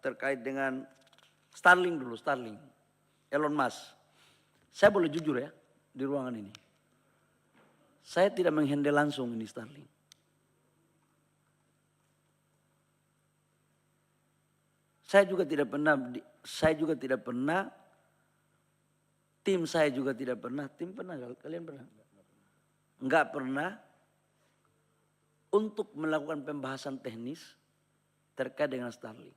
terkait dengan Starlink dulu, Starlink. Elon Musk. Saya boleh jujur ya di ruangan ini. Saya tidak menghandle langsung ini Starlink. Saya juga tidak pernah, tim saya juga tidak pernah, tim pernah, kalian pernah? Enggak pernah untuk melakukan pembahasan teknis terkait dengan Starlink.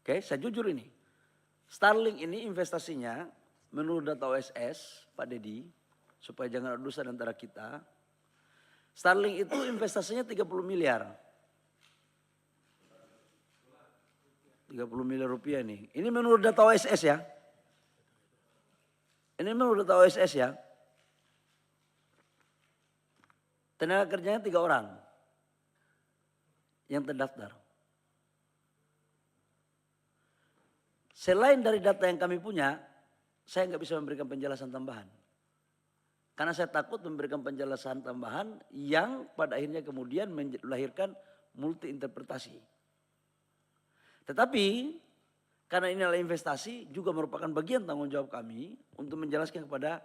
Oke, saya jujur ini. Starlink ini investasinya menurut data OSS, Pak Dedi, supaya jangan ada dusta antara kita. Starlink itu investasinya 30 miliar. 30 miliar rupiah nih. Ini menurut data OSS ya. Ini menurut data OSS ya. Tenaga kerjanya 3 orang yang terdaftar. Selain dari data yang kami punya, saya nggak bisa memberikan penjelasan tambahan. Karena saya takut memberikan penjelasan tambahan yang pada akhirnya kemudian melahirkan multi interpretasi. Tetapi karena ini adalah investasi juga merupakan bagian tanggung jawab kami untuk menjelaskan kepada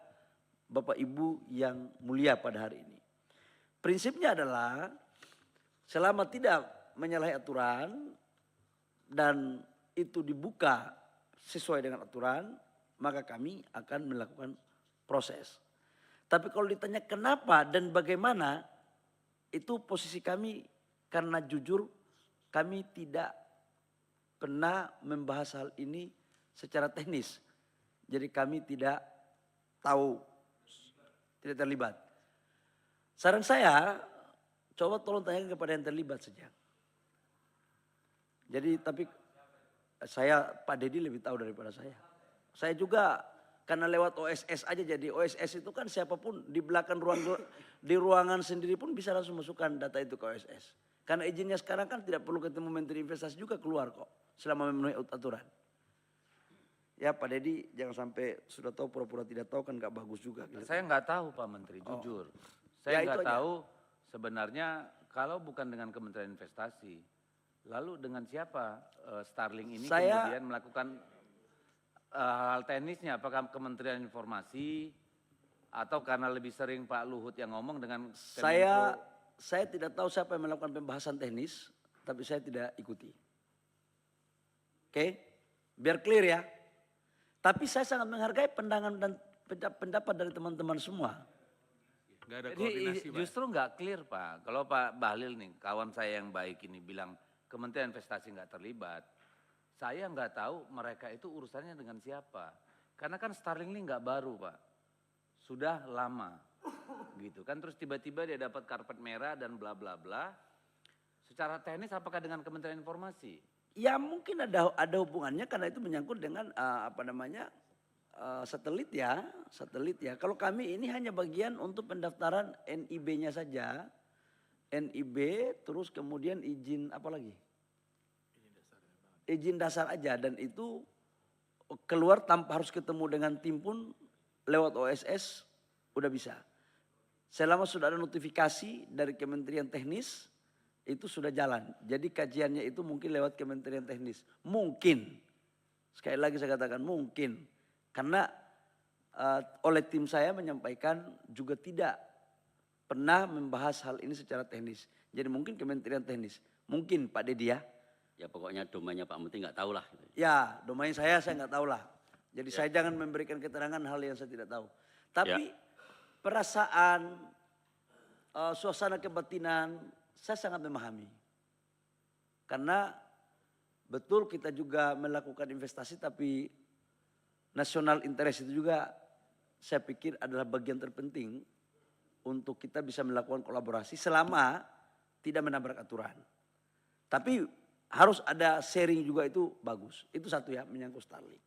Bapak Ibu yang mulia pada hari ini. Prinsipnya adalah selama tidak menyalahi aturan dan itu dibuka sesuai dengan aturan, maka kami akan melakukan proses. Tapi kalau ditanya kenapa dan bagaimana, itu posisi kami karena jujur kami tidak pernah membahas hal ini secara teknis. Jadi kami tidak tahu, tidak terlibat. Saran saya, coba tolong tanyakan kepada yang terlibat saja. Jadi tapi saya, Pak Dedi lebih tahu daripada saya. Saya juga karena lewat OSS aja, jadi OSS itu kan siapapun di belakang di ruangan sendiri pun bisa langsung masukkan data itu ke OSS. Karena izinnya sekarang kan tidak perlu ketemu Menteri Investasi juga keluar kok selama memenuhi aturan. Ya Pak Dedi jangan sampai sudah tahu pura-pura tidak tahu kan gak bagus juga. Gitu. Saya nggak tahu Pak Menteri, jujur. Saya nggak tahu sebenarnya kalau bukan dengan Kementerian Investasi, lalu dengan siapa Starlink ini kemudian melakukan hal teknisnya? Apakah Kementerian Informasi atau karena lebih sering Pak Luhut yang ngomong dengan Kemenko? Saya tidak tahu siapa yang melakukan pembahasan teknis, tapi saya tidak ikuti. Oke, biar clear ya. Tapi saya sangat menghargai pandangan dan pendapat dari teman-teman semua. Gak ada koordinasi, Pak. Justru nggak clear Pak. Kalau Pak Bahlil nih, kawan saya yang baik ini bilang Kementerian Investasi nggak terlibat. Saya nggak tahu mereka itu urusannya dengan siapa. Karena kan Starlink ini nggak baru Pak. Sudah lama gitu kan. Terus tiba-tiba dia dapat karpet merah dan bla bla bla. Secara teknis apakah dengan Kementerian Informasi? Ya mungkin ada hubungannya karena itu menyangkut dengan satelit ya. Kalau kami ini hanya bagian untuk pendaftaran NIB-nya saja. NIB terus kemudian izin apa lagi? Izin dasar aja dan itu keluar tanpa harus ketemu dengan tim pun lewat OSS udah bisa. Selama sudah ada notifikasi dari Kementerian Teknis itu sudah jalan. Jadi kajiannya itu mungkin lewat Kementerian Teknis. Mungkin. Sekali lagi saya katakan mungkin. Karena oleh tim saya menyampaikan juga tidak pernah membahas hal ini secara teknis. Jadi mungkin Kementerian Teknis. Mungkin Pak Dedi ya. Ya pokoknya domainnya Pak Menteri nggak tahu lah. Ya domain saya nggak tahu lah. Jadi saya jangan memberikan keterangan hal yang saya tidak tahu. Tapi perasaan, suasana kebatinan saya sangat memahami. Karena betul kita juga melakukan investasi tapi national interest itu juga saya pikir adalah bagian terpenting untuk kita bisa melakukan kolaborasi selama tidak menabrak aturan. Tapi harus ada sharing juga itu bagus. Itu satu ya menyangkut Starlink.